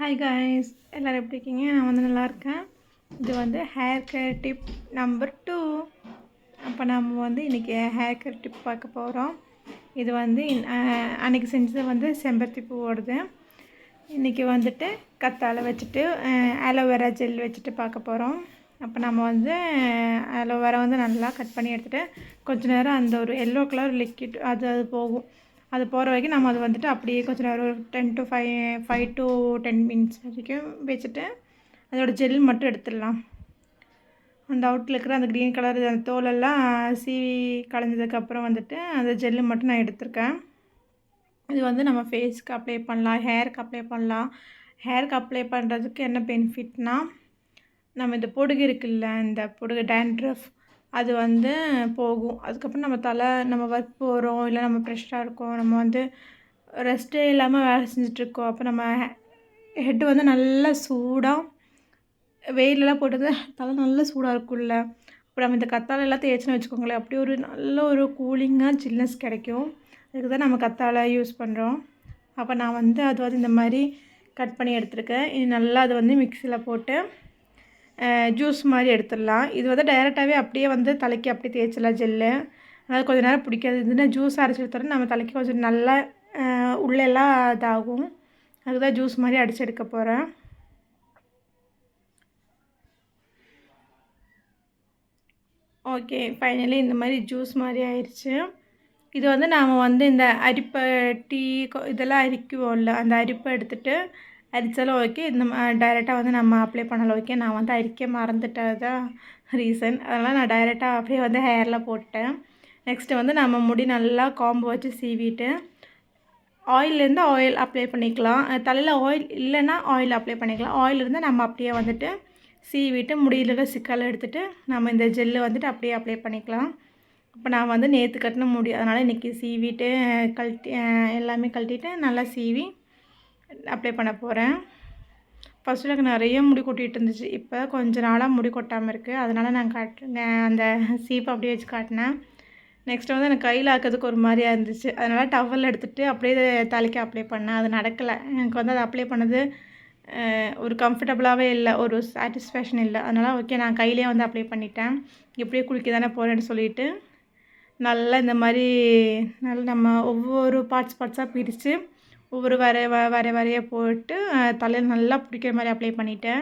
Hi guys, எல்லோரும் எப்படி இருக்கீங்க? நான் வந்து நல்லாயிருக்கேன். இது வந்து ஹேர் கேர் டிப் நம்பர் 2. அப்போ நம்ம வந்து இன்றைக்கி ஹேர் கேர் டிப் பார்க்க போகிறோம். இது வந்து அன்றைக்கி செஞ்சது வந்து செம்பருத்தி பூவோடுது. இன்றைக்கி வந்துட்டு கத்தாழை வச்சுட்டு ஆலோவேரா ஜெல் வச்சுட்டு பார்க்க போகிறோம். அப்போ நம்ம வந்து ஆலோவேரா வந்து நல்லா கட் பண்ணி எடுத்துகிட்டு கொஞ்சம் நேரம் அந்த ஒரு எல்லோ கலர் லிக்விட் அது போகும். அது போகிற வரைக்கும் நம்ம அதை வந்துட்டு அப்படியே கொஞ்சம் நேரம் ஒரு 5 to 10 மினிட்ஸ் வரைக்கும் வச்சுட்டு அதோடய ஜெல் மட்டும் எடுத்துடலாம். அந்த அவுட்டில் இருக்கிற அந்த க்ரீன் கலர் அந்த தோலெல்லாம் சீவி களைஞ்சதுக்கப்புறம் வந்துட்டு அந்த ஜெல்லு மட்டும் நான் எடுத்திருக்கேன். இது வந்து நம்ம ஃபேஸ்க்கு அப்ளை பண்ணலாம், ஹேருக்கு அப்ளை பண்ணலாம். ஹேருக்கு அப்ளை பண்ணுறதுக்கு என்ன பெனிஃபிட்னால், நம்ம இந்த பொடுகு இருக்குல்ல, இந்த பொடுகு டேண்ட்ரஃப் அது வந்து போகும். அதுக்கப்புறம் நம்ம ஒர்க் போகிறோம், இல்லை நம்ம ஃப்ரெஷ்ஷாக இருக்கோம், நம்ம வந்து ரெஸ்ட்டே இல்லாமல் வேலை செஞ்சிட்ருக்கோம். அப்போ நம்ம ஹெட்டு வந்து நல்லா சூடாக வெயிலெலாம் போட்டது தலை நல்லா சூடாக இருக்கும்ல. அப்போ நம்ம இந்த கத்தாழைலாம் தேய்ச்சின்னு வச்சுக்கோங்களேன், அப்படியே ஒரு நல்ல ஒரு கூலிங்காக சில்னஸ் கிடைக்கும். அதுக்கு தான் நம்ம கத்தாழை யூஸ் பண்ணுறோம். அப்போ நான் வந்து அது வந்து இந்த மாதிரி கட் பண்ணி எடுத்துருக்கேன். இது நல்லா அது வந்து மிக்சியில் போட்டு ஜூஸ் மாதிரி எடுத்துடலாம். இது வந்து டைரெக்டாகவே அப்படியே வந்து தலைக்கு அப்படியே தேய்ச்சிடலாம் ஜெல்லு. அதாவது கொஞ்சம் நேரம் பிடிக்காது. இதுன்னா ஜூஸ் அரைச்சி எடுத்தோன்னா நம்ம தலைக்கு கொஞ்சம் நல்லா உள்ளெல்லாம் இதாகும். அதுதான் ஜூஸ் மாதிரி அடித்து எடுக்க போகிறேன். ஓகே, ஃபைனலி இந்த மாதிரி ஜூஸ் மாதிரி ஆயிடுச்சு. இது வந்து நாம் வந்து இந்த அரிப்பை டீ இதெல்லாம் அரிக்குவோம்ல, அந்த அரிப்பை எடுத்துகிட்டு அரிச்சாலும் ஓகே, இந்த டைரெக்டாக வந்து நம்ம அப்ளை பண்ணலாம். ஓகே, நான் வந்து அரிக்க மறந்துட்டது தான் ரீசன். அதனால் நான் டைரெக்டாக அப்படியே வந்து ஹேரில் போட்டேன். நெக்ஸ்ட்டு வந்து நம்ம முடி நல்லா காம்பு வச்சு சீவிட்டு ஆயிலேருந்து ஆயில் அப்ளை பண்ணிக்கலாம். தலையில் ஆயில் இல்லைன்னா ஆயில் அப்ளை பண்ணிக்கலாம். ஆயில் இருந்தால் நம்ம அப்படியே வந்துட்டு சீவிட்டு முடியில் சிக்கலை எடுத்துகிட்டு நம்ம இந்த ஜெல்லு வந்துட்டு அப்படியே அப்ளை பண்ணிக்கலாம். இப்போ நான் வந்து நேற்று கட்டின முடி, அதனால் இன்றைக்கி சீவிட்டு எல்லாமே கழட்டிட்டு நல்லா சீவி அப்ளை பண்ண போகிறேன். ஃபஸ்ட்டு எனக்கு நிறைய முடி கொட்டிகிட்டு இருந்துச்சு. இப்போ கொஞ்சம் நாளாக முடி கொட்டாமல் இருக்குது. அதனால் நான் அந்த சீப்பை அப்படியே வச்சு காட்டினேன். நெக்ஸ்ட்டு வந்து எனக்கு கையில் ஆக்கிறதுக்கு ஒரு மாதிரியா இருந்துச்சு. அதனால் டவல் எடுத்துகிட்டு அப்படியே தலைக்கு அப்ளை பண்ணேன். அது நடக்கலை. எனக்கு வந்து அதை அப்ளை பண்ணது ஒரு கம்ஃபர்டபுளாகவே இல்லை, ஒரு சாட்டிஸ்ஃபேக்ஷன் இல்லை. அதனால் ஓகே, நான் கையிலே வந்து அப்ளை பண்ணிட்டேன். எப்படியே குளிக்க தானே போகிறேன்னு சொல்லிவிட்டு நல்லா இந்த மாதிரி நல்லா நம்ம ஒவ்வொரு பார்ட்ஸாக பிரித்து ஒவ்வொரு வரைய போட்டு தலையில் நல்லா பிடிக்கிற மாதிரி அப்ளை பண்ணிட்டேன்.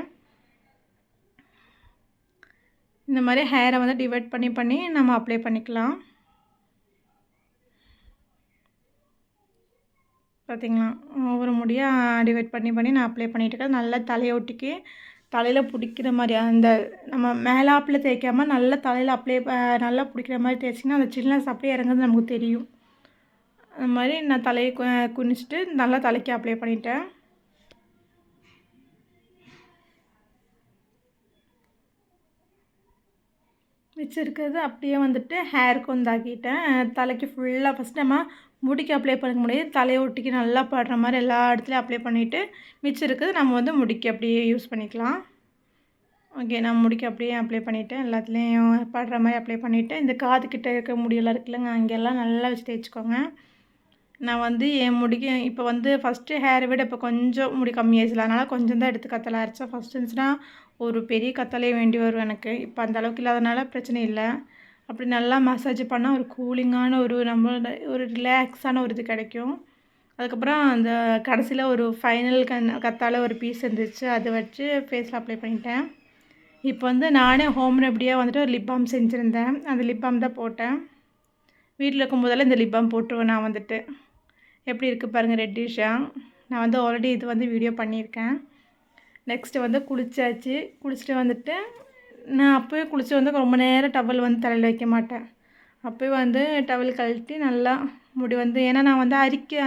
இந்த மாதிரி ஹேரை வந்து டிவைட் பண்ணி நம்ம அப்ளை பண்ணிக்கலாம். பார்த்திங்களா, ஒவ்வொரு முடியாக டிவைட் பண்ணி நான் அப்ளை பண்ணிகிட்ருக்கேன். நல்லா தலையை ஒட்டிக்கி தலையில் பிடிக்கிற மாதிரி அந்த நம்ம மேலாப்பில் தேய்க்காமல் நல்லா தலையில் நல்லா பிடிக்கிற மாதிரி தேய்ச்சிங்கன்னா அந்த சில்னஸ் அப்படியே இறங்குறது நமக்கு தெரியும். அது மாதிரி நான் தலையை குனிச்சிட்டு நல்லா தலைக்கு அப்ளை பண்ணிட்டேன். வச்சுருக்கிறது அப்படியே வந்துட்டு ஹேருக்கு வந்தாக்கிட்டேன். தலைக்கு ஃபுல்லாக ஃபஸ்ட்டு நம்ம முடிக்கு அப்ளை பண்ண முடியாது, தலையை ஒட்டிக்கு நல்லா படுற மாதிரி எல்லா இடத்துலையும் அப்ளை பண்ணிவிட்டு மிச்சம் இருக்குது நம்ம வந்து முடிக்கு அப்படியே யூஸ் பண்ணிக்கலாம். ஓகே, நான் முடிக்கு அப்படியே அப்ளை பண்ணிவிட்டேன். எல்லாத்துலேயும் படுற மாதிரி அப்ளை பண்ணிவிட்டு இந்த காது கிட்டே இருக்க முடியெல்லாம் இருக்குல்லங்க, அங்கெல்லாம் நல்லா வச்சு தேய்ச்சிக்கோங்க. நான் வந்து என் முடிக்கு இப்போ வந்து ஃபஸ்ட்டு ஹேரை விட இப்போ கொஞ்சம் முடி கம்மியாகிடுச்சு. அதனால் கொஞ்சம் தான் எடுத்து கத்தலை அரைச்சேன். ஃபஸ்ட்டு இருந்துச்சுன்னா ஒரு பெரிய கத்தலையே வேண்டி வரும் எனக்கு. இப்போ அந்த அளவுக்கு இல்லாதனால பிரச்சனை இல்லை. அப்படி நல்லா மசாஜ் பண்ணால் ஒரு கூலிங்கான நம்மளோட ஒரு ரிலாக்ஸான ஒரு இது கிடைக்கும். அதுக்கப்புறம் அந்த கடைசியில் ஒரு ஃபைனல் கத்தாழை ஒரு பீஸ் இருந்துச்சு, அதை வச்சு ஃபேஸில் அப்ளை பண்ணிட்டேன். இப்போ வந்து நானே ஹோம் ரெமடியாக வந்துட்டு ஒரு லிப் பாம் செஞ்சுருந்தேன். அந்த லிப் பாம் தான் போட்டேன். வீட்டில் இருக்கும்போதெல்லாம் இந்த லிப் பாம் போட்டுருவேன் நான் வந்துட்டு. எப்படி இருக்குது பாருங்கள், ரெட்டிஷாக. நான் வந்து ஆல்ரெடி இது வந்து வீடியோ பண்ணியிருக்கேன். நெக்ஸ்ட்டு வந்து குளிச்சுட்டு வந்துட்டு நான் அப்போயே குளிச்சுட்டு வந்து ரொம்ப நேரம் டவல் வந்து தலையில் வைக்க மாட்டேன். அப்போயே வந்து டவல் கழட்டி நல்லா முடி வந்து, ஏன்னா நான் வந்து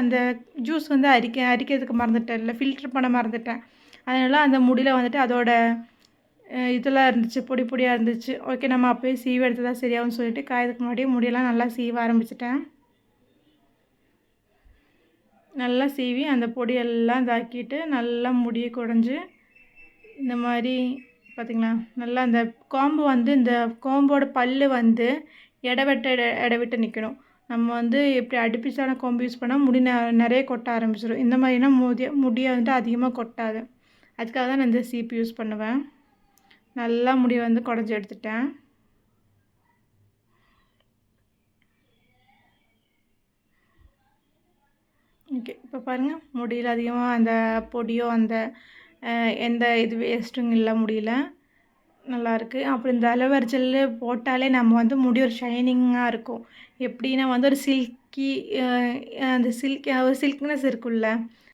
அந்த ஜூஸ் வந்து அரிக்கிறதுக்கு மறந்துட்டேன், இல்லை ஃபில்ட்ரு பண்ண மறந்துட்டேன். அதனால் அந்த முடியில் வந்துட்டு அதோட இதெல்லாம் இருந்துச்சு, பொடியாக இருந்துச்சு. ஓகே, நம்ம அப்போயே சீவி எடுத்து தான் சரியாகும்னு சொல்லிட்டு காயதுக்கு முன்னாடியே முடியெல்லாம் நல்லா சீவ ஆரம்பிச்சிட்டேன். நல்லா சீவி அந்த பொடியெல்லாம் இதாக்கிட்டு நல்லா முடியை குடஞ்சி இந்த மாதிரி பார்த்திங்களா, நல்லா அந்த காம்பு வந்து இந்த காம்போட பல் வந்து இடவிட்டு நிற்கணும். நம்ம வந்து இப்படி அடுப்பிச்சான காம்பு யூஸ் பண்ணால் முடி நிறைய கொட்ட ஆரம்பிச்சிடும். இந்த மாதிரினா முடியை வந்துட்டு அதிகமாக கொட்டாது. அதுக்காக தான் நான் இந்த சீப்பு யூஸ் பண்ணுவேன். நல்லா முடியை வந்து குடஞ்சி எடுத்துட்டேன். ஓகே, இப்போ பாருங்கள், முடியல அதிகமாக அந்த பொடியோ அந்த எந்த இது வேஸ்ட்டும் இல்லை, முடியல நல்லாயிருக்கு. அப்புறம் இந்த அலோவேரா ஜெல்லு போட்டாலே நம்ம வந்து முடி ஒரு ஷைனிங்காக இருக்கும். எப்படின்னா வந்து ஒரு சில்கி அந்த ஒரு சில்க்னஸ் இருக்குல்ல,